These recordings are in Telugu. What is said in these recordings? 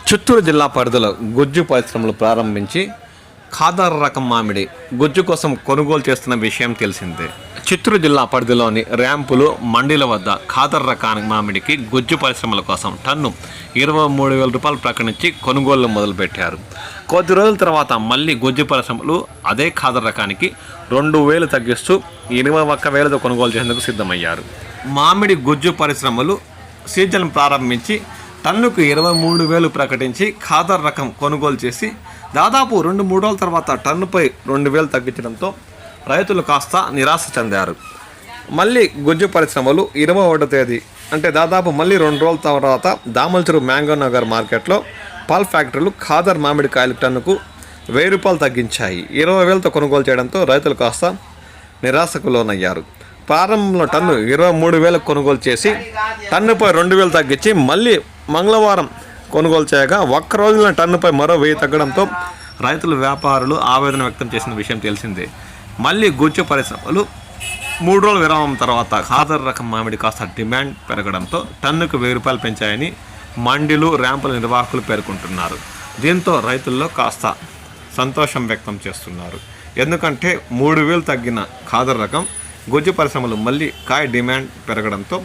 చిత్తూరు జిల్లా పరిధిలో గుజ్జు పరిశ్రమలు ప్రారంభించి ఖాదర్ రకం మామిడి గుజ్జు కోసం కొనుగోలు చేస్తున్న విషయం తెలిసిందే. చిత్తూరు జిల్లా పరిధిలోని ర్యాంపులు మండీల వద్ద ఖాదర్ రకాని మామిడికి గుజ్జు పరిశ్రమల కోసం టన్ను 23,000 రూపాయలు ప్రకటించి కొనుగోళ్లు మొదలుపెట్టారు. కొద్ది రోజుల తర్వాత మళ్ళీ గుజ్జు పరిశ్రమలు అదే ఖాదర్ రకానికి 2,000 తగ్గిస్తూ 21,000తో కొనుగోలు చేసేందుకు సిద్ధమయ్యారు. మామిడి గుజ్జు పరిశ్రమలు సీజన్ ప్రారంభించి టన్నుకు 23,000 ప్రకటించి ఖాదర్ రకం కొనుగోలు చేసి దాదాపు 2-3 రోజుల తర్వాత టన్నుపై 2,000 తగ్గించడంతో రైతులు కాస్త నిరాశ చెందారు. మళ్ళీ గుజ్జు పరిశ్రమలు 21వ తేదీ అంటే దాదాపు మళ్ళీ 2 రోజుల తర్వాత దామల్చెరు మ్యాంగో నగర్ మార్కెట్లో పాల్ ఫ్యాక్టరీలు ఖాదర్ మామిడికాయలు టన్నుకు 1,000 రూపాయలు తగ్గించాయి. 20,000తో కొనుగోలు చేయడంతో రైతులు కాస్త నిరాశకు లోనయ్యారు. ప్రారంభంలో టన్ను 23,000 కొనుగోలు చేసి టన్నుపై 2,000 తగ్గించి మళ్ళీ మంగళవారం కొనుగోలు చేయగా ఒక్క రోజున టన్నుపై మరో 1,000 తగ్గడంతో రైతులు వ్యాపారులు ఆవేదన వ్యక్తం చేసిన విషయం తెలిసిందే. మళ్ళీ గుజ్జు పరిశ్రమలు 3 రోజుల విరామం తర్వాత ఖాదర్ రకం మామిడి కాస్త డిమాండ్ పెరగడంతో టన్నుకు 1,000 రూపాయలు పెంచాయని మండీలు ర్యాంపుల నిర్వాహకులు పేర్కొంటున్నారు. దీంతో రైతుల్లో కాస్త సంతోషం వ్యక్తం చేస్తున్నారు. ఎందుకంటే 3,000 తగ్గిన ఖాదర్ రకం గుజ్జు పరిశ్రమలు మళ్ళీ కాయ డిమాండ్ పెరగడంతో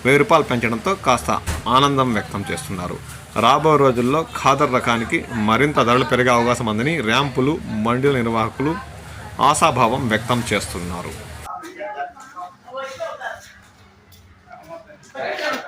1,000 రూపాయలు పెంచడంతో కాస్త ఆనందం వ్యక్తం చేస్తున్నారు. రాబోయే రోజుల్లో ఖాదర్ రకానికి మరింత ధరలు పెరిగే అవకాశం ఉందని ర్యాంపులు మండీల నిర్వాహకులు ఆశాభావం వ్యక్తం చేస్తున్నారు.